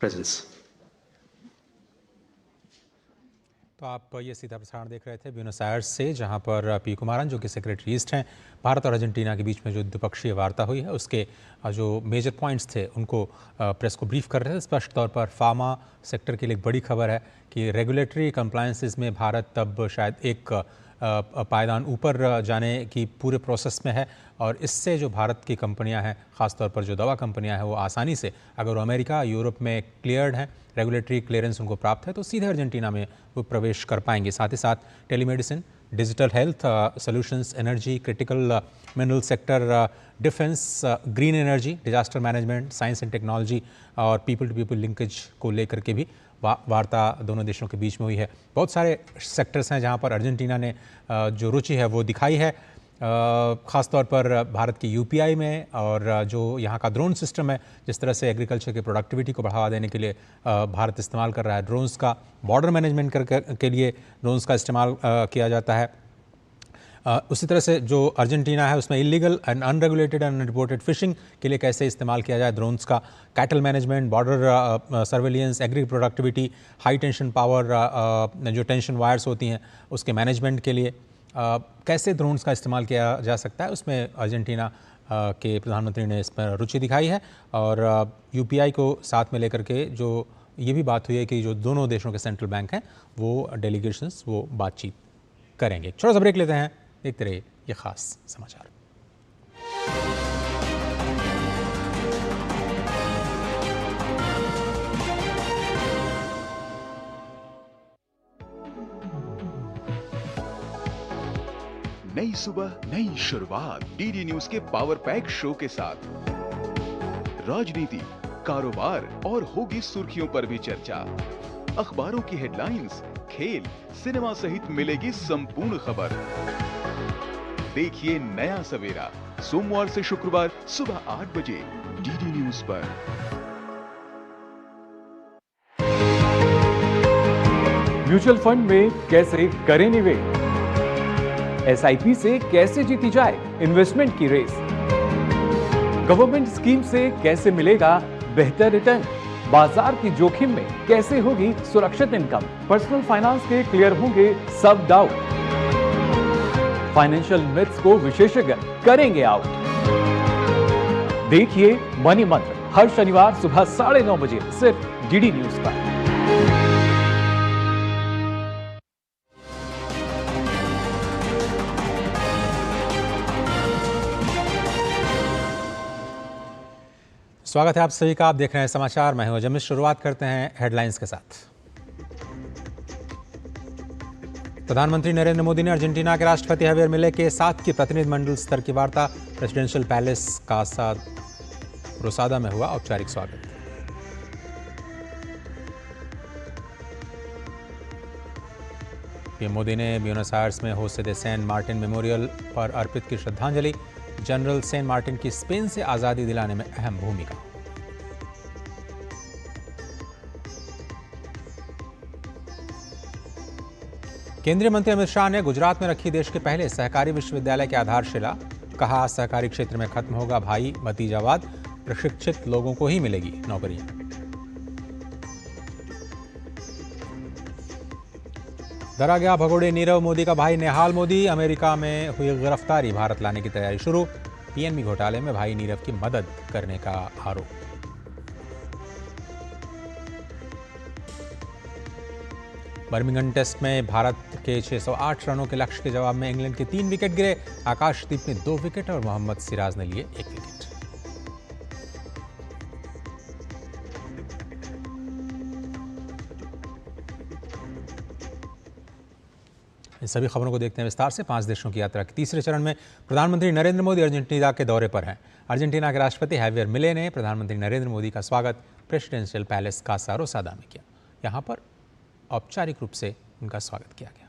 presence. तो आप ये सीधा प्रसारण देख रहे थे ब्यूनस आयर्स से, जहां पर पी कुमारन जो कि सेक्रेटरी ईस्ट हैं, भारत और अर्जेंटीना के बीच में जो द्विपक्षीय वार्ता हुई है उसके जो मेजर पॉइंट्स थे उनको प्रेस को ब्रीफ कर रहे थे। स्पष्ट तौर पर फार्मा सेक्टर के लिए एक बड़ी खबर है कि रेगुलेटरी कंप्लायंसेस में भारत अब शायद एक पायदान ऊपर जाने की पूरे प्रोसेस में है, और इससे जो भारत की कंपनियां हैं, ख़ासतौर पर जो दवा कंपनियां हैं, वो आसानी से अगर वो अमेरिका, यूरोप में क्लियर्ड हैं, रेगुलेटरी क्लियरेंस उनको प्राप्त है, तो सीधे अर्जेंटीना में वो प्रवेश कर पाएंगे। साथ ही साथ telemedicine, digital health solutions, energy, critical mineral sector, defence, green energy, disaster management, science and technology और पीपल टू पीपल लिंकेज को लेकर के भी वार्ता दोनों देशों के बीच में हुई है। बहुत सारे सेक्टर्स हैं जहां पर अर्जेंटीना ने जो रुचि है वो दिखाई है, ख़ास तौर पर भारत की यूपीआई में, और जो यहाँ का ड्रोन सिस्टम है, जिस तरह से एग्रीकल्चर की प्रोडक्टिविटी को बढ़ावा देने के लिए भारत इस्तेमाल कर रहा है ड्रोन्स का, बॉर्डर मैनेजमेंट के लिए ड्रोन्स का इस्तेमाल किया जाता है। उसी तरह से जो अर्जेंटीना है उसमें illegal and unregulated and unreported fishing के लिए कैसे इस्तेमाल किया जाए ड्रोन्स का, cattle management, border surveillance, agri productivity, high tension power, जो टेंशन वायर्स होती हैं उसके मैनेजमेंट के लिए कैसे ड्रोन्स का इस्तेमाल किया जा सकता है, उसमें अर्जेंटीना के प्रधानमंत्री ने इस पर रुचि दिखाई है। और यूपीआई को साथ में लेकर के जो ये भी बात हुई है कि जो दोनों देशों के सेंट्रल बैंक हैं वो डेलीगेशंस वो बातचीत करेंगे। छोटा सा ब्रेक लेते हैं, देखते रहिए ये खास समाचार। नई सुबह, नई शुरुआत, डीडी न्यूज के पावर पैक शो के साथ राजनीति, कारोबार और होगी सुर्खियों पर भी चर्चा। अखबारों की हेडलाइंस, खेल, सिनेमा सहित मिलेगी संपूर्ण खबर। देखिए नया सवेरा सोमवार से शुक्रवार सुबह 8 बजे डीडी न्यूज पर। म्यूचुअल फंड में कैसे करें निवेश, एसआईपी से कैसे जीती जाए इन्वेस्टमेंट की रेस, गवर्नमेंट स्कीम से कैसे मिलेगा बेहतर रिटर्न, बाजार की जोखिम में कैसे होगी सुरक्षित इनकम, पर्सनल फाइनेंस के क्लियर होंगे सब डाउट, फाइनेंशियल मिथ्स को विशेषज्ञ करेंगे आउट। देखिए मनी मंत्र हर शनिवार सुबह 9:30 बजे सिर्फ डीडी न्यूज पर। स्वागत है आप सभी का, आप देख रहे हैं समाचार, मैं हूं जमीश। शुरुआत करते हैं हेडलाइंस के साथ। प्रधानमंत्री नरेंद्र मोदी ने अर्जेंटीना के राष्ट्रपति हवियर मिले के साथ की प्रतिनिधिमंडल स्तर की वार्ता। प्रेसिडेंशियल पैलेस कासा रोसादा में हुआ औपचारिक स्वागत। पीएम मोदी ने ब्यूनस आयर्स में होसे दे सैन मार्टिन मेमोरियल पर अर्पित की श्रद्धांजलि। जनरल सैन मार्टिन की स्पेन से आजादी दिलाने में अहम भूमिका। केंद्रीय मंत्री अमित शाह ने गुजरात में रखी देश के पहले सहकारी विश्वविद्यालय की आधारशिला। कहा, सहकारी क्षेत्र में खत्म होगा भाई भतीजावाद, प्रशिक्षित लोगों को ही मिलेगी नौकरियां। डरा गया भगोड़े नीरव मोदी का भाई नेहाल मोदी। अमेरिका में हुई गिरफ्तारी, भारत लाने की तैयारी शुरू। पीएनबी घोटाले में भाई नीरव की मदद करने का आरोप। बर्मिंघम टेस्ट में भारत के 608 रनों के लक्ष्य के जवाब में इंग्लैंड के 3 विकेट गिरे। आकाशदीप ने 2 विकेट और मोहम्मद सिराज ने लिए 1 विकेट। इन सभी खबरों को देखते हैं विस्तार से। 5 देशों की यात्रा के तीसरे चरण में प्रधानमंत्री नरेंद्र मोदी अर्जेंटीना के दौरे पर हैं। अर्जेंटीना के राष्ट्रपति हैवियर मिले ने प्रधानमंत्री नरेंद्र मोदी का स्वागत प्रेसिडेंशियल पैलेस कासा रोसादा में किया। यहाँ पर औपचारिक रूप से उनका स्वागत किया गया।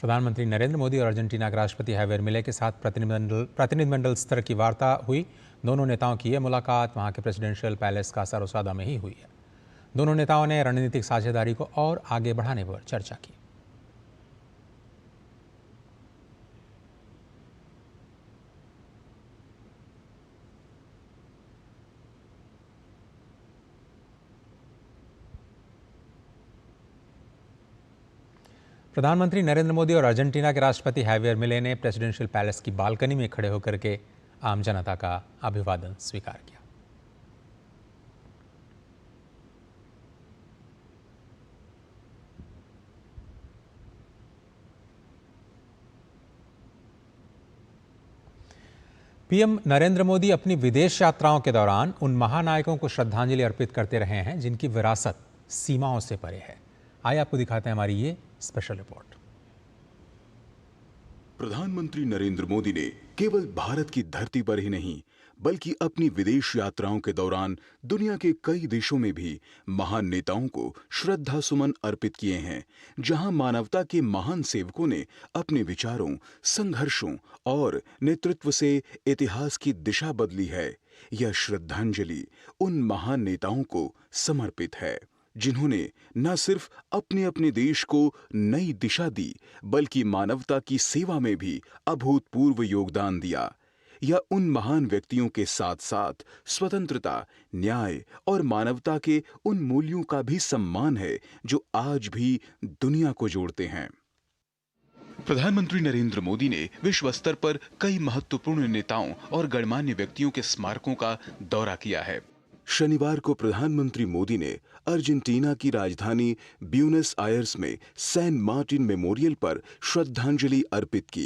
प्रधानमंत्री नरेंद्र मोदी और अर्जेंटीना के राष्ट्रपति हैवियर मिले के साथ प्रतिनिधिमंडल स्तर की वार्ता हुई। दोनों नेताओं की यह मुलाकात वहां के प्रेसिडेंशियल पैलेस का सारोसादा में ही हुई है। दोनों नेताओं ने रणनीतिक साझेदारी को और आगे बढ़ाने पर चर्चा की। प्रधानमंत्री नरेंद्र मोदी और अर्जेंटीना के राष्ट्रपति हैवियर मिले ने प्रेसिडेंशियल पैलेस की बालकनी में खड़े होकर के आम जनता का अभिवादन स्वीकार किया। पीएम नरेंद्र मोदी अपनी विदेश यात्राओं के दौरान उन महानायकों को श्रद्धांजलि अर्पित करते रहे हैं जिनकी विरासत सीमाओं से परे है। आइए आपको दिखाते हैं हमारी ये स्पेशल रिपोर्ट। प्रधानमंत्री नरेंद्र मोदी ने केवल भारत की धरती पर ही नहीं बल्कि अपनी विदेश यात्राओं के दौरान दुनिया के कई देशों में भी महान नेताओं को श्रद्धा सुमन अर्पित किए हैं, जहां मानवता के महान सेवकों ने अपने विचारों, संघर्षों और नेतृत्व से इतिहास की दिशा बदली है। यह श्रद्धांजलि उन महान नेताओं को समर्पित है जिन्होंने न सिर्फ अपने अपने देश को नई दिशा दी बल्कि मानवता की सेवा में भी अभूतपूर्व योगदान दिया। यह उन महान व्यक्तियों के साथ साथ स्वतंत्रता, न्याय और मानवता के उन मूल्यों का भी सम्मान है जो आज भी दुनिया को जोड़ते हैं। प्रधानमंत्री नरेंद्र मोदी ने विश्व स्तर पर कई महत्वपूर्ण नेताओं और गणमान्य व्यक्तियों के स्मारकों का दौरा किया है। शनिवार को प्रधानमंत्री मोदी ने अर्जेंटीना की राजधानी ब्यूनस आयर्स में सैन मार्टिन मेमोरियल पर श्रद्धांजलि अर्पित की।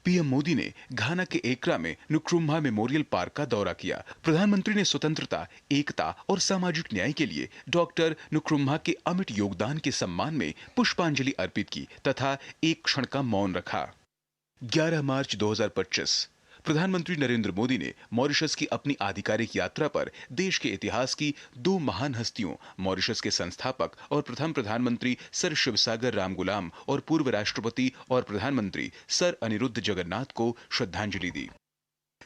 पीएम मोदी ने घाना के एकरा में नुक्रुम्हा मेमोरियल पार्क का दौरा किया। प्रधानमंत्री ने स्वतंत्रता, एकता और सामाजिक न्याय के लिए डॉक्टर नुक्रुम्हा के अमिट योगदान के सम्मान में पुष्पांजलि अर्पित की तथा एक क्षण का मौन रखा। 11 मार्च 2025 प्रधानमंत्री नरेंद्र मोदी ने मॉरिशस की अपनी आधिकारिक यात्रा पर देश के इतिहास की दो महान हस्तियों, मॉरिशस के संस्थापक और प्रथम प्रधानमंत्री सर शिवसागर रामगुलाम और पूर्व राष्ट्रपति और प्रधानमंत्री सर अनिरुद्ध जगन्नाथ को श्रद्धांजलि दी।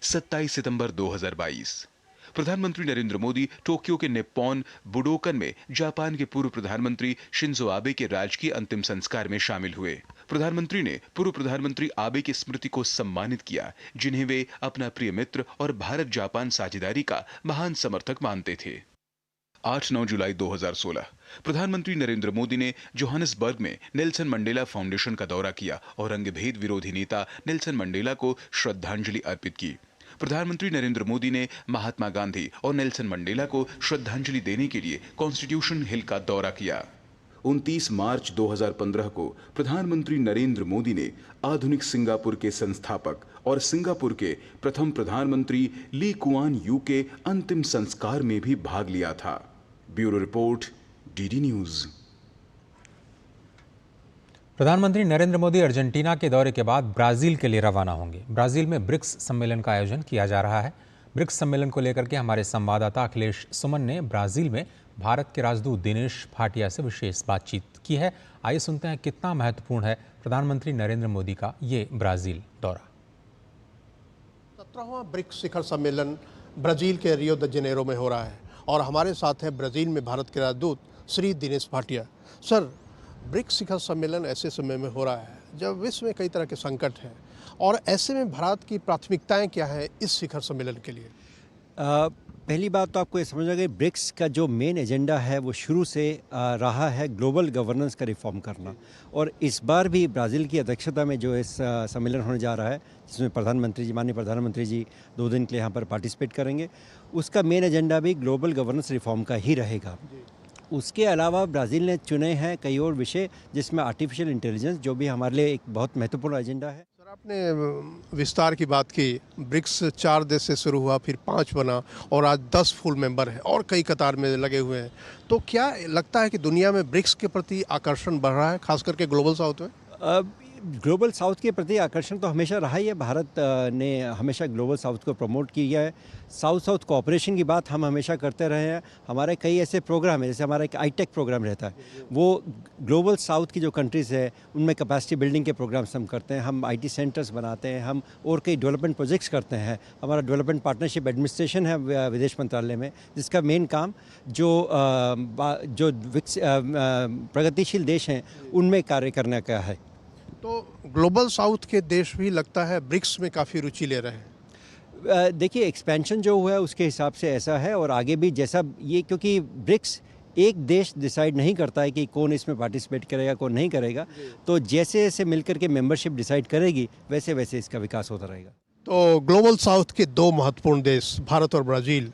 27 सितंबर 2022 प्रधानमंत्री नरेंद्र मोदी टोक्यो के निप्पॉन बुडोकन में जापान के पूर्व प्रधानमंत्री शिंजो आबे के राजकीय अंतिम संस्कार में शामिल हुए। प्रधानमंत्री ने पूर्व प्रधानमंत्री आबे की स्मृति को सम्मानित किया, जिन्हें वे अपना प्रिय मित्र और भारत जापान साझेदारी का महान समर्थक मानते थे। 8-9 जुलाई 2016 प्रधानमंत्री नरेंद्र मोदी ने जोहानिसबर्ग में नेल्सन मंडेला फाउंडेशन का दौरा किया और रंगभेद विरोधी नेता नेल्सन मंडेला को श्रद्धांजलि अर्पित की। प्रधानमंत्री नरेंद्र मोदी ने महात्मा गांधी और नेल्सन मंडेला को श्रद्धांजलि देने के लिए कॉन्स्टिट्यूशन हिल का दौरा किया। 29 मार्च 2015 को प्रधानमंत्री नरेंद्र मोदी ने आधुनिक सिंगापुर के संस्थापक और सिंगापुर के प्रथम प्रधानमंत्री ली कुआन यू के अंतिम संस्कार में भी भाग लिया था। Bureau report, DD news. प्रधानमंत्री नरेंद्र मोदी अर्जेंटीना के दौरे के बाद ब्राजील के लिए रवाना होंगे। ब्राजील में ब्रिक्स सम्मेलन का आयोजन किया जा रहा है। ब्रिक्स सम्मेलन को लेकर के हमारे संवाददाता अखिलेश सुमन ने ब्राजील में भारत के राजदूत दिनेश भाटिया से विशेष बातचीत की है। आइए सुनते हैं कितना महत्वपूर्ण है प्रधानमंत्री नरेंद्र मोदी का ये ब्राजील दौरा। 17वां ब्रिक्स शिखर सम्मेलन ब्राजील के रियो द जेनेरो में हो रहा है और हमारे साथ है ब्राजील में भारत के राजदूत श्री दिनेश भाटिया। सर, ब्रिक्स शिखर सम्मेलन ऐसे समय में हो रहा है जब विश्व में कई तरह के संकट हैं, और ऐसे में भारत की प्राथमिकताएं क्या हैं इस शिखर सम्मेलन के लिए? पहली बात तो आपको ये समझना कि ब्रिक्स का जो मेन एजेंडा है वो शुरू से रहा है ग्लोबल गवर्नेंस का रिफॉर्म करना, और इस बार भी ब्राज़ील की अध्यक्षता में जो इस सम्मेलन होने जा रहा है, जिसमें प्रधानमंत्री जी, माननीय प्रधानमंत्री जी 2 दिन के लिए यहाँ पर पार्टिसिपेट करेंगे, उसका मेन एजेंडा भी ग्लोबल गवर्नेंस रिफॉर्म का ही रहेगा। उसके अलावा ब्राज़ील ने चुने हैं कई और विषय, जिसमें आर्टिफिशियल इंटेलिजेंस, जो भी हमारे लिए एक बहुत महत्वपूर्ण एजेंडा है। सर, आपने विस्तार की बात की। ब्रिक्स 4 देश से शुरू हुआ, फिर 5 बना और आज 10 फुल मेंबर हैं और कई कतार में लगे हुए हैं। तो क्या लगता है कि दुनिया में ब्रिक्स के प्रति आकर्षण बढ़ रहा है, खास करके ग्लोबल साउथ में? ग्लोबल साउथ के प्रति आकर्षण तो हमेशा रहा ही है। भारत ने हमेशा ग्लोबल साउथ को प्रमोट किया है। साउथ साउथ कोऑपरेशन की बात हम हमेशा करते रहे हैं। हमारे कई ऐसे प्रोग्राम हैं, जैसे हमारा एक आईटेक प्रोग्राम रहता है, वो ग्लोबल साउथ की जो कंट्रीज़ है उनमें कैपेसिटी बिल्डिंग के प्रोग्राम्स हम करते हैं। हम आईटी सेंटर्स बनाते हैं, हम और कई डेवलपमेंट प्रोजेक्ट्स करते हैं। हमारा डेवलपमेंट पार्टनरशिप एडमिनिस्ट्रेशन है विदेश मंत्रालय में, जिसका मेन काम जो प्रगतिशील देश हैं उनमें कार्य करने का है। तो ग्लोबल साउथ के देश भी लगता है ब्रिक्स में काफ़ी रुचि ले रहे हैं। देखिए, एक्सपेंशन जो हुआ है उसके हिसाब से ऐसा है, और आगे भी जैसा ये, क्योंकि ब्रिक्स एक देश डिसाइड नहीं करता है कि कौन इसमें पार्टिसिपेट करेगा कौन नहीं करेगा, तो जैसे जैसे मिलकर के मेंबरशिप डिसाइड करेगी वैसे वैसे इसका विकास होता रहेगा। तो ग्लोबल साउथ के दो महत्वपूर्ण देश भारत और ब्राज़ील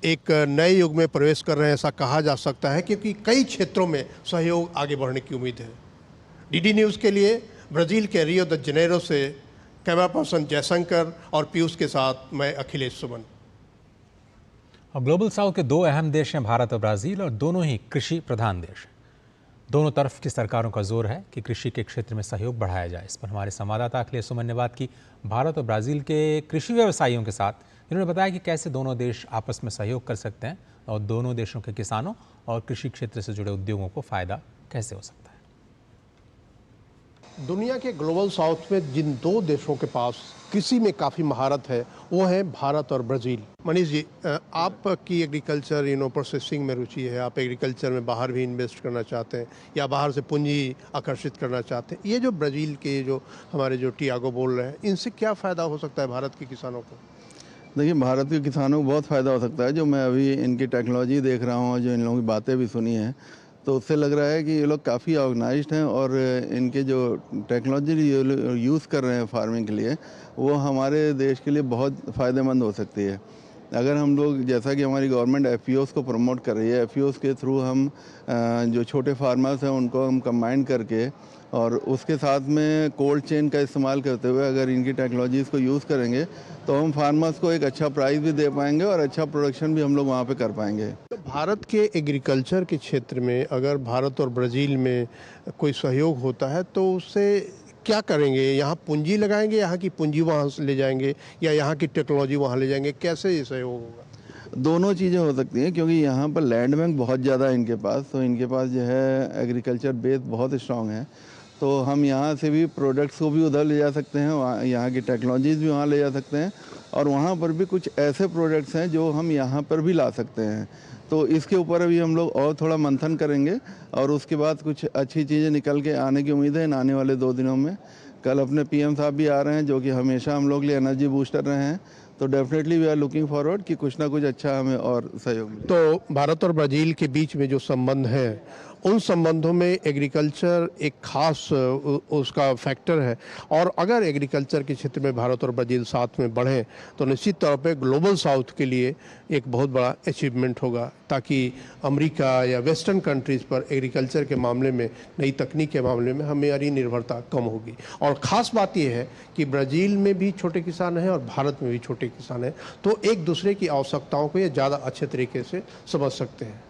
एक नए युग में प्रवेश कर रहे हैं, ऐसा कहा जा सकता है, क्योंकि कई क्षेत्रों में सहयोग आगे बढ़ने की उम्मीद है। डीडी न्यूज़ के लिए ब्राज़ील के रियो द जनेरो से कैमरा पर्सन जयशंकर और पीयूष के साथ मैं अखिलेश सुमन। अब ग्लोबल साउथ के दो अहम देश हैं भारत और ब्राज़ील, और दोनों ही कृषि प्रधान देश हैं। दोनों तरफ की सरकारों का जोर है कि कृषि के क्षेत्र में सहयोग बढ़ाया जाए। इस पर हमारे संवाददाता अखिलेश सुमन ने बात की भारत और ब्राज़ील के कृषि व्यवसायियों के साथ। इन्होंने बताया कि कैसे दोनों देश आपस में सहयोग कर सकते हैं और दोनों देशों के किसानों और कृषि क्षेत्र से जुड़े उद्योगों को फ़ायदा कैसे हो सकता है। दुनिया के ग्लोबल साउथ में जिन दो देशों के पास कृषि में काफ़ी महारत है वो है भारत और ब्राज़ील। मनीष जी, आपकी एग्रीकल्चर प्रोसेसिंग में रुचि है, आप एग्रीकल्चर में बाहर भी इन्वेस्ट करना चाहते हैं या बाहर से पूंजी आकर्षित करना चाहते हैं। ये जो ब्राज़ील के जो हमारे जो टियागो बोल रहे हैं, इनसे क्या फ़ायदा हो सकता है भारत के किसानों को? देखिए, भारत के किसानों को बहुत फ़ायदा हो सकता है। जो मैं अभी इनकी टेक्नोलॉजी देख रहा हूँ, जो इन लोगों की बातें भी सुनी हैं, तो उससे लग रहा है कि ये लोग काफ़ी ऑर्गेनाइज्ड हैं, और इनके जो टेक्नोलॉजी यूज़ कर रहे हैं फार्मिंग के लिए, वो हमारे देश के लिए बहुत फ़ायदेमंद हो सकती है। अगर हम लोग, जैसा कि हमारी गवर्नमेंट एफपीओस को प्रमोट कर रही है, एफपीओस के थ्रू हम जो छोटे फार्मर्स हैं उनको हम कंबाइन करके और उसके साथ में कोल्ड चेन का इस्तेमाल करते हुए अगर इनकी टेक्नोलॉजीज़ को यूज़ करेंगे तो हम फार्मर्स को एक अच्छा प्राइस भी दे पाएंगे और अच्छा प्रोडक्शन भी हम लोग वहाँ पे कर पाएंगे। तो भारत के एग्रीकल्चर के क्षेत्र में अगर भारत और ब्राज़ील में कोई सहयोग होता है तो उससे क्या करेंगे? यहाँ पूंजी लगाएंगे, यहाँ की पूंजी वहाँ से ले जाएंगे, या यहाँ की टेक्नोलॉजी वहाँ ले जाएंगे? कैसे ये सहयोग होगा? दोनों चीज़ें हो सकती हैं, क्योंकि यहाँ पर लैंड बैंक बहुत ज़्यादा है इनके पास, तो इनके पास जो है एग्रीकल्चर बेस बहुत स्ट्रॉन्ग है। तो हम यहाँ से भी प्रोडक्ट्स को भी उधर ले जा सकते हैं, वहाँ यहाँ की टेक्नोलॉजीज़ भी वहाँ ले जा सकते हैं, और वहाँ पर भी कुछ ऐसे प्रोडक्ट्स हैं जो हम यहाँ पर भी ला सकते हैं। तो इसके ऊपर अभी हम लोग और थोड़ा मंथन करेंगे और उसके बाद कुछ अच्छी चीज़ें निकल के आने की उम्मीद है इन आने वाले 2 दिनों में। कल अपने पीएम साहब भी आ रहे हैं, जो कि हमेशा हम लोग लिए एनर्जी बूस्टर रहे हैं, तो definitely we are looking forward कि कुछ ना कुछ अच्छा हमें और सहयोग मिले। तो भारत और ब्राज़ील के बीच में जो संबंध है उन संबंधों में एग्रीकल्चर एक खास उसका फैक्टर है, और अगर एग्रीकल्चर के क्षेत्र में भारत और ब्राज़ील साथ में बढ़ें तो निश्चित तौर पे ग्लोबल साउथ के लिए एक बहुत बड़ा अचीवमेंट होगा, ताकि अमेरिका या वेस्टर्न कंट्रीज़ पर एग्रीकल्चर के मामले में, नई तकनीक के मामले में हमारी निर्भरता कम होगी। और ख़ास बात यह है कि ब्राज़ील में भी छोटे किसान हैं और भारत में भी छोटे किसान हैं, तो एक दूसरे की आवश्यकताओं को ये ज़्यादा अच्छे तरीके से समझ सकते हैं।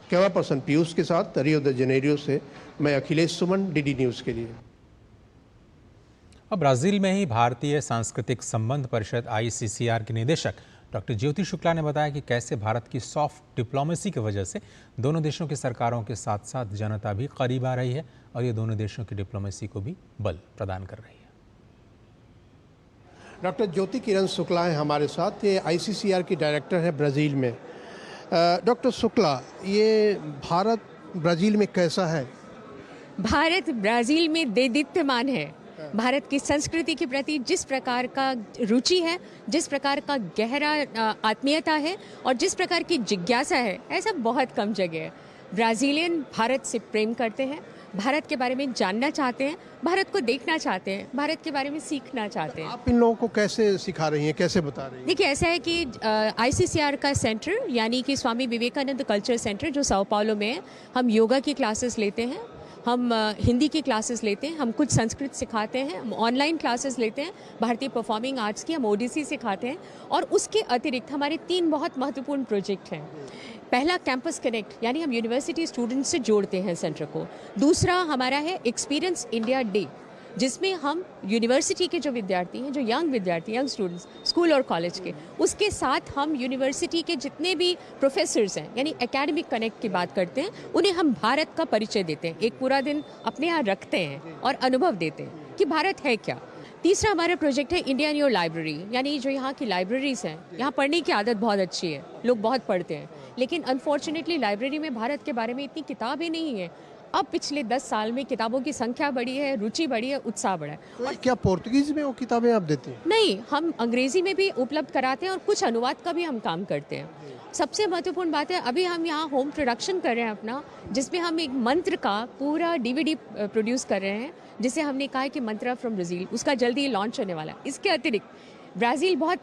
कैमरा पर्सन पीयूष के साथ रियो द जेनेरियो से मैं अखिलेश सुमन, डीडी न्यूज़ के लिए। अब ब्राज़ील में ही भारतीय सांस्कृतिक संबंध परिषद ICCR के निदेशक डॉक्टर ज्योति शुक्ला ने बताया कि कैसे भारत की सॉफ्ट डिप्लोमेसी की वजह से दोनों देशों की सरकारों के साथ साथ जनता भी करीब आ रही है और ये दोनों देशों की डिप्लोमेसी को भी बल प्रदान कर रही है। डॉक्टर ज्योति किरण शुक्ला हैं हमारे साथ, ये ICCR की डायरेक्टर है ब्राज़ील में। डॉक्टर शुक्ला, ये भारत ब्राज़ील में कैसा है? भारत ब्राज़ील में देदीप्यमान है। भारत की संस्कृति के प्रति जिस प्रकार का रुचि है, जिस प्रकार का गहरा आत्मीयता है और जिस प्रकार की जिज्ञासा है, ऐसा बहुत कम जगह है। ब्राज़ीलियन भारत से प्रेम करते हैं, भारत के बारे में जानना चाहते हैं, भारत को देखना चाहते हैं, भारत के बारे में सीखना चाहते हैं। आप इन लोगों को कैसे सिखा रही हैं, कैसे बता रही हैं? देखिए, ऐसा है कि ICCR का सेंटर, यानी कि स्वामी विवेकानंद कल्चर सेंटर जो साओ पाउलो में है, हम योगा की क्लासेस लेते हैं, हम हिंदी की क्लासेस लेते हैं, हम कुछ संस्कृत सिखाते हैं, हम ऑनलाइन क्लासेस लेते हैं, भारतीय परफॉर्मिंग आर्ट्स की हम ओडिसी सिखाते हैं, और उसके अतिरिक्त हमारे 3 बहुत महत्वपूर्ण प्रोजेक्ट हैं। पहला कैंपस कनेक्ट, यानी हम यूनिवर्सिटी स्टूडेंट्स से जोड़ते हैं सेंटर को। दूसरा हमारा है एक्सपीरियंस इंडिया डे, जिसमें हम यूनिवर्सिटी के जो विद्यार्थी हैं, जो यंग विद्यार्थी, यंग स्टूडेंट्स स्कूल और कॉलेज के, उसके साथ हम यूनिवर्सिटी के जितने भी प्रोफेसर्स हैं, यानी एकेडमिक कनेक्ट की बात करते हैं, उन्हें हम भारत का परिचय देते हैं, एक पूरा दिन अपने यहाँ रखते हैं और अनुभव देते हैं कि भारत है क्या। तीसरा हमारा प्रोजेक्ट है इंडिया इन योर लाइब्रेरी, यानी जो यहाँ की लाइब्रेरीज हैं, यहाँ पढ़ने की आदत बहुत अच्छी है, लोग बहुत पढ़ते हैं, लेकिन अनफॉर्चुनेटली लाइब्रेरी में भारत के बारे में इतनी किताबें नहीं है। अब पिछले 10 साल में किताबों की संख्या बढ़ी है, रुचि बढ़ी है, उत्साह बढ़ा है। और क्या पोर्तुगीज में वो किताबें आप देते हैं? नहीं, हम अंग्रेजी में भी उपलब्ध कराते हैं और कुछ अनुवाद का भी हम काम करते हैं। सबसे महत्वपूर्ण बात है, अभी हम यहाँ होम प्रोडक्शन कर रहे हैं अपना, जिसमें हम एक मंत्र का पूरा DVD प्रोड्यूस कर रहे हैं, जिसे हमने कहा है कि मंत्रा फ्रॉम ब्राज़ील, उसका जल्दी लॉन्च होने वाला है। इसके अतिरिक्त ब्राज़ील बहुत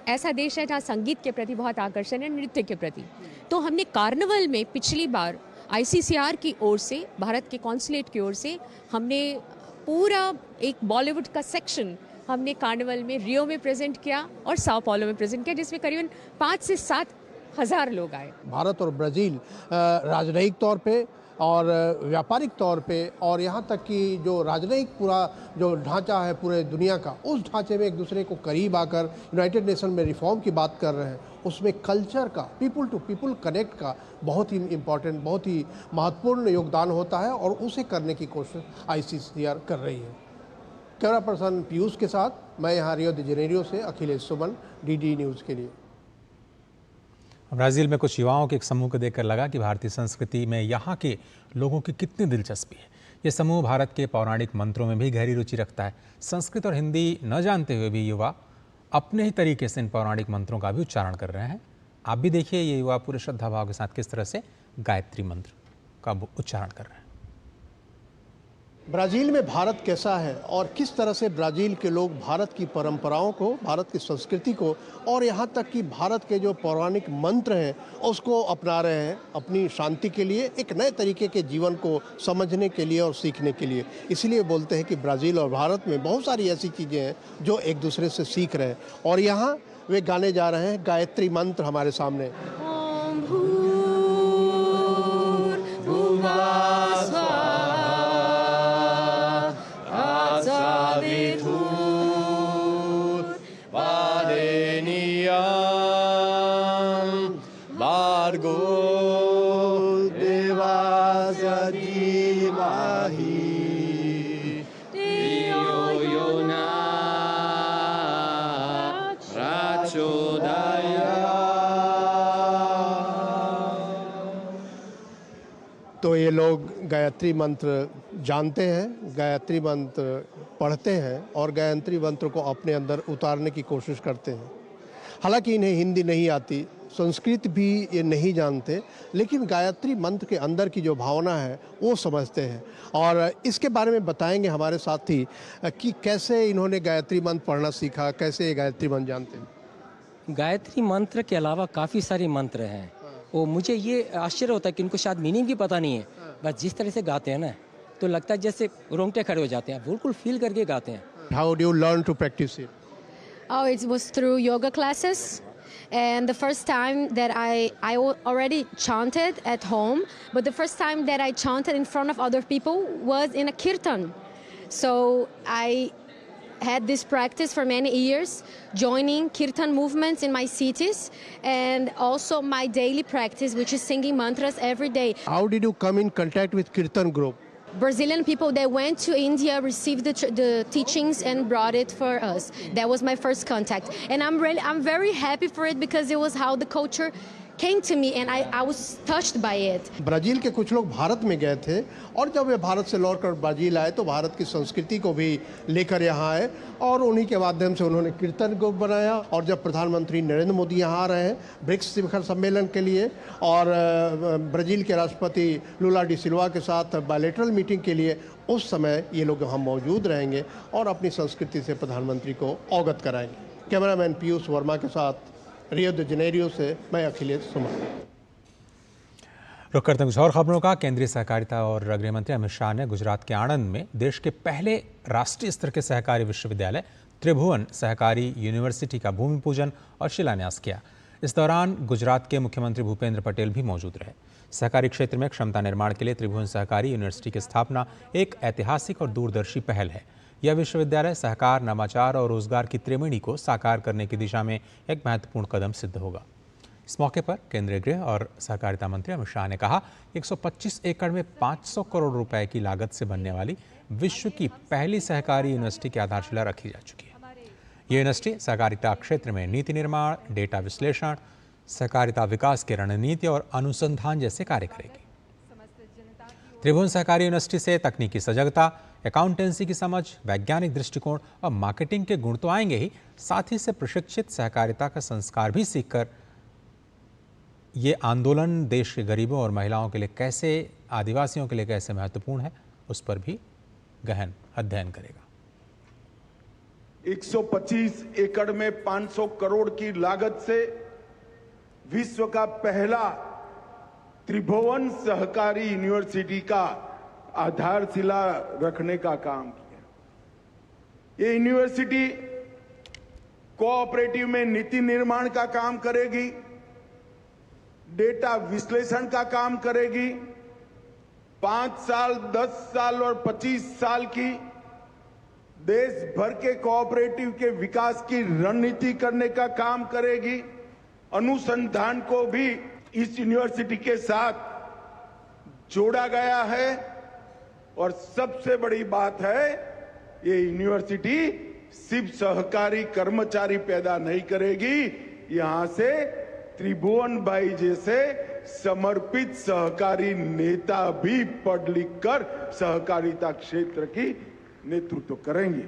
ऐसा देश है जहाँ संगीत के प्रति बहुत आकर्षण है, नृत्य के प्रति। तो हमने कार्निवल में पिछली बार ICCR की ओर से, भारत के कॉन्सुलेट की ओर से, हमने पूरा एक बॉलीवुड का सेक्शन हमने कार्निवल में रियो में प्रेजेंट किया और साओ पाउलो में प्रेजेंट किया, जिसमें करीबन 5 से 7 हज़ार लोग आए। भारत और ब्राज़ील राजनयिक तौर पे और व्यापारिक तौर पे और यहाँ तक कि जो राजनयिक पूरा जो ढांचा है पूरे दुनिया का, उस ढांचे में एक दूसरे को करीब आकर यूनाइटेड नेशन में रिफॉर्म की बात कर रहे हैं। उसमें कल्चर का, पीपल टू पीपल कनेक्ट का बहुत ही इम्पॉर्टेंट, बहुत ही महत्वपूर्ण योगदान होता है और उसे करने की कोशिश ICCR कर रही है। कैमरा पर्सन पीयूष के साथ मैं यहाँ रियो द जेनेरियो से अखिलेश सुमन, DD न्यूज़ के लिए। ब्राज़ील में कुछ युवाओं के एक समूह को देखकर लगा कि भारतीय संस्कृति में यहाँ के लोगों की कितनी दिलचस्पी है। ये समूह भारत के पौराणिक मंत्रों में भी गहरी रुचि रखता है। संस्कृत और हिंदी न जानते हुए भी युवा अपने ही तरीके से इन पौराणिक मंत्रों का भी उच्चारण कर रहे हैं। आप भी देखिए ये युवा पूरे श्रद्धा भाव के साथ किस तरह से गायत्री मंत्र का उच्चारण कर रहे हैं। ब्राज़ील में भारत कैसा है और किस तरह से ब्राज़ील के लोग भारत की परंपराओं को, भारत की संस्कृति को और यहाँ तक कि भारत के जो पौराणिक मंत्र हैं उसको अपना रहे हैं अपनी शांति के लिए, एक नए तरीके के जीवन को समझने के लिए और सीखने के लिए। इसलिए बोलते हैं कि ब्राज़ील और भारत में बहुत सारी ऐसी चीज़ें हैं जो एक दूसरे से सीख रहे हैं और यहाँ वे गाने जा रहे हैं गायत्री मंत्र हमारे सामने। तो ये लोग गायत्री मंत्र जानते हैं, गायत्री मंत्र पढ़ते हैं और गायत्री मंत्र को अपने अंदर उतारने की कोशिश करते हैं। हालांकि इन्हें हिंदी नहीं आती, संस्कृत भी ये नहीं जानते, लेकिन गायत्री मंत्र के अंदर की जो भावना है वो समझते हैं और इसके बारे में बताएंगे हमारे साथी कि कैसे इन्होंने गायत्री मंत्र पढ़ना सीखा, कैसे ये गायत्री मंत्र जानते हैं। गायत्री मंत्र के अलावा काफ़ी सारे मंत्र हैं, वो मुझे ये आश्चर्य होता है कि इनको शायद मीनिंग भी पता नहीं है, बस जिस तरह से गाते हैं ना तो लगता है जैसे रोंगटे खड़े हो जाते हैं, बिल्कुल फील करके गाते हैं। How do you learn to practice it? Oh, it was through yoga classes. And the first time that I already chanted at home, but the first time that I chanted in front of other people was in a kirtan. So I had this practice for many years, joining kirtan movements in my cities, and also my daily practice, which is singing mantras every day. How did you come in contact with kirtan group? Brazilian people that went to India received the teachings and brought it for us. That was my first contact, and I'm very happy for it because it was how the culture came to me, and I was touched by it. Brazil के कुछ लोग भारत में गए थे और जब वे भारत से लौटकर ब्राज़ील आए तो भारत की संस्कृति को भी लेकर यहाँ आए और उन्हीं के माध्यम से उन्होंने कीर्तन ग्रुप बनाया। और जब प्रधानमंत्री नरेंद्र मोदी यहाँ आ रहे हैं ब्रिक्स शिखर सम्मेलन के लिए और ब्राज़ील के राष्ट्रपति लुला डी सिल्वा के साथ बायलैटरल मीटिंग के लिए, उस समय ये लोग यहाँ मौजूद रहेंगे और अपनी संस्कृति से प्रधानमंत्री को अवगत कराएंगे। कैमरामैन पीयूष वर्मा के साथ रियो द जेनेरियो से मैं अखिलेश सुमन। रुक करते हैं कुछ और खबरों का। केंद्रीय सहकारिता और गृह मंत्री अमित शाह ने गुजरात के आणंद में देश के पहले राष्ट्रीय स्तर के सहकारी विश्वविद्यालय त्रिभुवन सहकारी यूनिवर्सिटी का भूमि पूजन और शिलान्यास किया। इस दौरान गुजरात के मुख्यमंत्री भूपेंद्र पटेल भी मौजूद रहे। सहकारी क्षेत्र में क्षमता निर्माण के लिए त्रिभुवन सहकारी यूनिवर्सिटी की स्थापना एक ऐतिहासिक और दूरदर्शी पहल है। यह विश्वविद्यालय सहकार, नवाचार और रोजगार की त्रिवेणी को साकार करने की दिशा में एक महत्वपूर्ण कदम सिद्ध होगा। इस मौके पर केंद्रीय गृह और सहकारिता मंत्री अमित शाह ने कहा, 125 एकड़ में 500 करोड़ रुपए की लागत से बनने वाली विश्व की पहली सहकारी यूनिवर्सिटी की आधारशिला रखी जा चुकी है। ये यूनिवर्सिटी सहकारिता क्षेत्र में नीति निर्माण, डेटा विश्लेषण, सहकारिता विकास की रणनीति और अनुसंधान जैसे कार्य करेगी। त्रिभुवन सहकारी यूनिवर्सिटी से तकनीकी सजगता, अकाउंटेंसी की समझ, वैज्ञानिक दृष्टिकोण और मार्केटिंग के गुण तो आएंगे ही, साथ ही से प्रशिक्षित सहकारिता का संस्कार भी सीखकर ये आंदोलन देश के गरीबों और महिलाओं के लिए कैसे, आदिवासियों के लिए कैसे महत्वपूर्ण है, उस पर भी गहन अध्ययन करेगा। 125 एकड़ में 500 करोड़ की लागत से विश्व का पहला त्रिभुवन सहकारी यूनिवर्सिटी का आधारशिला रखने का काम किया। ये यूनिवर्सिटी कोऑपरेटिव में नीति निर्माण का काम करेगी, डेटा विश्लेषण का काम करेगी, 5 साल, 10 साल और 25 साल की देश भर के कोऑपरेटिव के विकास की रणनीति करने का काम करेगी। अनुसंधान को भी इस यूनिवर्सिटी के साथ जोड़ा गया है और सबसे बड़ी बात है, ये यूनिवर्सिटी सिर्फ सहकारी कर्मचारी पैदा नहीं करेगी, यहां से त्रिभुवन भाई जैसे समर्पित सहकारी नेता भी पढ़ लिख कर सहकारिता क्षेत्र की नेतृत्व करेंगे।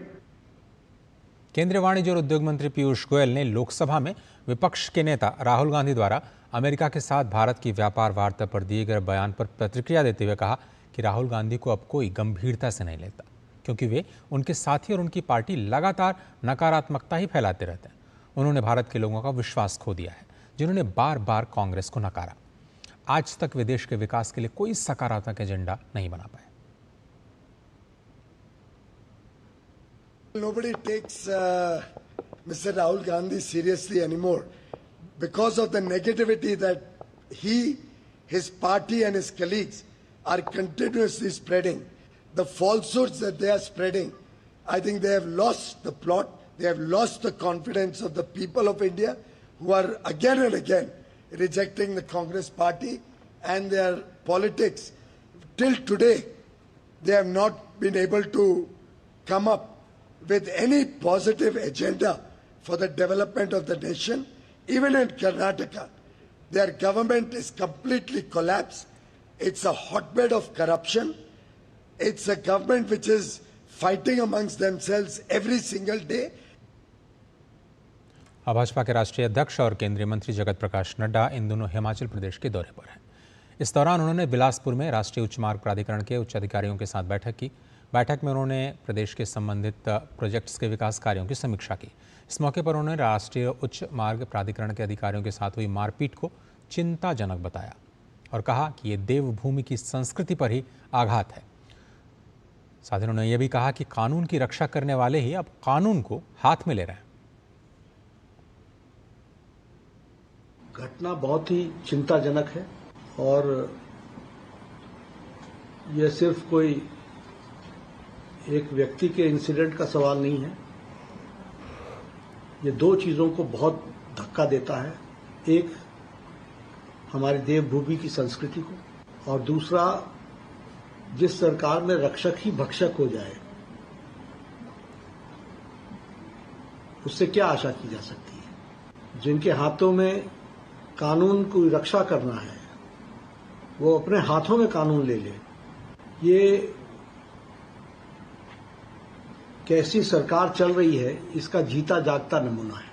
केंद्रीय वाणिज्य और उद्योग मंत्री पीयूष गोयल ने लोकसभा में विपक्ष के नेता राहुल गांधी द्वारा अमेरिका के साथ भारत की व्यापार वार्ता पर दिए गए बयान पर प्रतिक्रिया देते हुए कहा कि राहुल गांधी को अब कोई गंभीरता से नहीं लेता, क्योंकि वे, उनके साथी और उनकी पार्टी लगातार नकारात्मकता ही फैलाते रहते हैं। उन्होंने भारत के लोगों का विश्वास खो दिया है, जिन्होंने बार बार कांग्रेस को नकारा। आज तक वे देश के विकास के लिए कोई सकारात्मक एजेंडा नहीं बना पाए। Nobody takes Mr. Rahul Gandhi seriously anymore because of the negativity that he, his party and his colleagues are continuously spreading. The falsehoods that they are spreading, I think they have lost the plot, they have lost the confidence of the people of India, who are again and again rejecting the Congress party and their politics. Till today, they have not been able to come up with any positive agenda for the development of the nation. Even in Karnataka, their government is completely collapsed. It's a hotbed of corruption. It's a government which is fighting amongst themselves every single day. Bhajpa के राष्ट्रीय अध्यक्ष और केंद्रीय मंत्री जगत प्रकाश नड्डा इन दोनों हिमाचल प्रदेश के दौरे पर हैं। इस दौरान उन्होंने बिलासपुर में राष्ट्रीय उच्च मार्ग प्राधिकरण के उच्च अधिकारियों के साथ बैठक की। बैठक में उन्होंने प्रदेश के संबंधित प्रोजेक्ट्स के विकास कार्यों की समीक्षा की। इस मौके पर उन्होंने राष्ट्रीय उच्च मार्ग प्राधिकरण के अधिकारियों के साथ हुई मारपीट को चिंताजनक बताया और कहा कि ये देवभूमि की संस्कृति पर ही आघात है। साथ ही उन्होंने यह भी कहा कि कानून की रक्षा करने वाले ही अब कानून को हाथ में ले रहे हैं। घटना बहुत ही चिंताजनक है और यह सिर्फ कोई एक व्यक्ति के इंसिडेंट का सवाल नहीं है। ये दो चीजों को बहुत धक्का देता है, एक हमारी देवभूमि की संस्कृति को और दूसरा जिस सरकार में रक्षक ही भक्षक हो जाए उससे क्या आशा की जा सकती है। जिनके हाथों में कानून की रक्षा करना है वो अपने हाथों में कानून ले ले, ये कैसी सरकार चल रही है इसका जीता जागता नमूना है।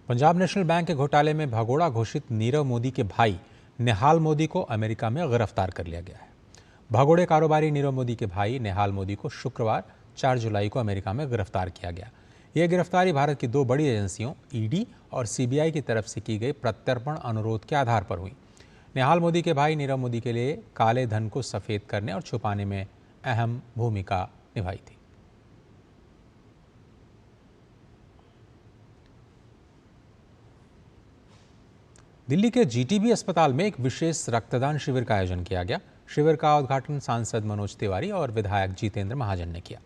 पंजाब नेशनल बैंक के घोटाले में भगोड़ा घोषित नीरव मोदी के भाई नेहाल मोदी को अमेरिका में गिरफ्तार कर लिया गया है। भगोड़े कारोबारी नीरव मोदी के भाई नेहाल मोदी को शुक्रवार 4 जुलाई को अमेरिका में गिरफ्तार किया गया। यह गिरफ्तारी भारत की 2 बड़ी एजेंसियों ईडी और सीबीआई की तरफ से की गई प्रत्यर्पण अनुरोध के आधार पर हुई। नेहाल मोदी के भाई नीरव मोदी के लिए काले धन को सफेद करने और छुपाने में अहम भूमिका निभाई थी। दिल्ली के जीटीबी अस्पताल में एक विशेष रक्तदान शिविर का आयोजन किया गया। शिविर का उद्घाटन सांसद मनोज तिवारी और विधायक जितेंद्र महाजन ने किया।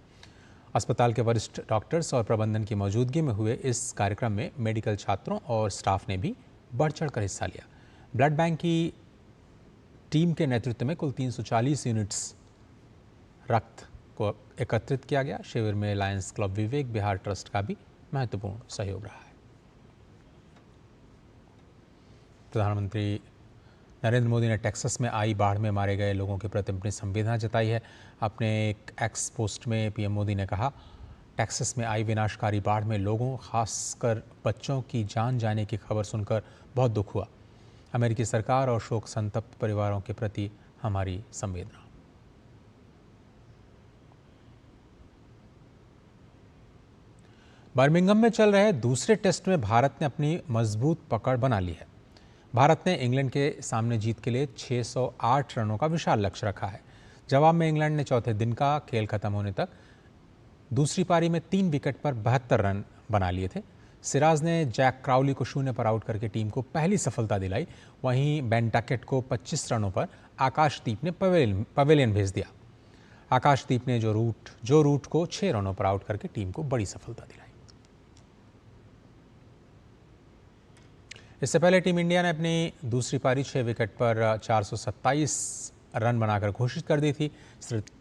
अस्पताल के वरिष्ठ डॉक्टर्स और प्रबंधन की मौजूदगी में हुए इस कार्यक्रम में मेडिकल छात्रों और स्टाफ ने भी बढ़ चढ़कर हिस्सा लिया। ब्लड बैंक की टीम के नेतृत्व में कुल 340 यूनिट्स रक्त को एकत्रित किया गया। शिविर में लायंस क्लब विवेक बिहार ट्रस्ट का भी महत्वपूर्ण सहयोग रहा है। प्रधानमंत्री नरेंद्र मोदी ने टेक्सास में आई बाढ़ में मारे गए लोगों के प्रति अपनी संवेदना जताई है। अपने एक एक्स पोस्ट में पीएम मोदी ने कहा, टेक्सास में आई विनाशकारी बाढ़ में लोगों, खासकर बच्चों की जान जाने की खबर सुनकर बहुत दुख हुआ। अमेरिकी सरकार और शोक संतप्त परिवारों के प्रति हमारी संवेदना। बर्मिंघम में चल रहे दूसरे टेस्ट में भारत ने अपनी मजबूत पकड़ बना ली है। भारत ने इंग्लैंड के सामने जीत के लिए 608 रनों का विशाल लक्ष्य रखा है। जवाब में इंग्लैंड ने चौथे दिन का खेल खत्म होने तक दूसरी पारी में 3 विकेट पर 72 रन बना लिए थे। सिराज ने जैक क्राउली को 0 पर आउट करके टीम को पहली सफलता दिलाई। वहीं बेन टैकेट को 25 रनों पर आकाशदीप ने पवेलियन भेज दिया। आकाशदीप ने जो रूट को 6 रनों पर आउट करके टीम को बड़ी सफलता दिलाई। इससे पहले टीम इंडिया ने अपनी दूसरी पारी 6 विकेट पर 427 रन बनाकर घोषित कर दी थी।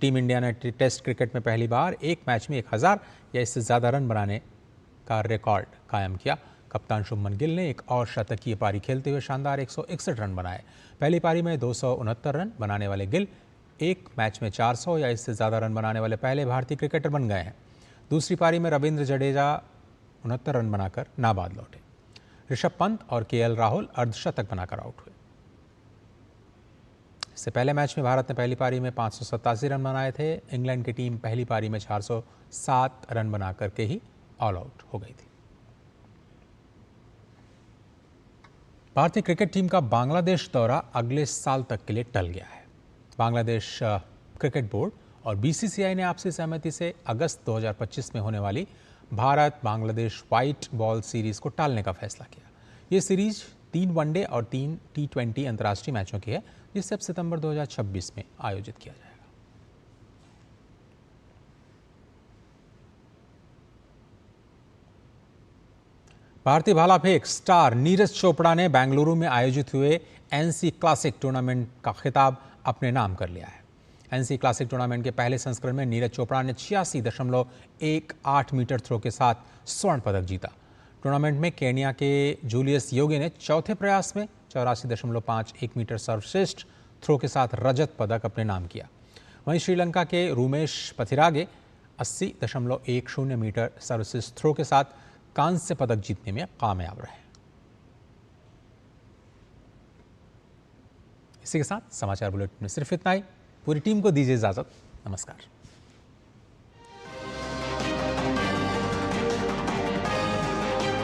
टीम इंडिया ने टेस्ट क्रिकेट में पहली बार एक मैच में 1000 या इससे ज़्यादा रन बनाने का रिकॉर्ड कायम किया। कप्तान शुभमन गिल ने एक और शतकीय पारी खेलते हुए शानदार 161 रन बनाए। पहली पारी में 269 रन बनाने वाले गिल एक मैच में 400 या इससे ज़्यादा रन बनाने वाले पहले भारतीय क्रिकेटर बन गए हैं। दूसरी पारी में रविंद्र जडेजा 69 रन बनाकर नाबाद लौटे। ऋषभ पंत और केएल राहुल अर्धशतक बनाकर आउट हुए। इससे पहले मैच में भारत ने पहली पारी में 587 रन बनाए थे। इंग्लैंड की टीम पहली पारी में 407 रन बनाकर के ही ऑल आउट हो गई थी। भारतीय क्रिकेट टीम का बांग्लादेश दौरा अगले साल तक के लिए टल गया है। बांग्लादेश क्रिकेट बोर्ड और बीसीसीआई ने आपसी सहमति से अगस्त 2025 में होने वाली Bharat Bangladesh white ball series को टालने का फैसला किया। ये सीरीज 3 वनडे और 3 T20 अंतर्राष्ट्रीय मैचों की है, जिसे अब सितंबर 2026 में आयोजित किया जाएगा। भारतीय भाला फेंक स्टार नीरज चोपड़ा ने बेंगलुरु में आयोजित हुए एनसी क्लासिक टूर्नामेंट का खिताब अपने नाम कर लिया है। एनसी क्लासिक टूर्नामेंट के पहले संस्करण में नीरज चोपड़ा ने 86.18 मीटर थ्रो के साथ स्वर्ण पदक जीता। टूर्नामेंट में केन्या के जूलियस योगे ने चौथे प्रयास में 84.51 मीटर सर्वश्रेष्ठ थ्रो के साथ रजत पदक अपने नाम किया। वहीं श्रीलंका के रूमेश पथिरागे 80.10 मीटर सर्वश्रेष्ठ थ्रो के साथ कांस्य पदक जीतने में कामयाब रहे। इसी के साथ समाचार बुलेटिन में सिर्फ इतना ही। पूरी टीम को दीजिए इजाजत। नमस्कार।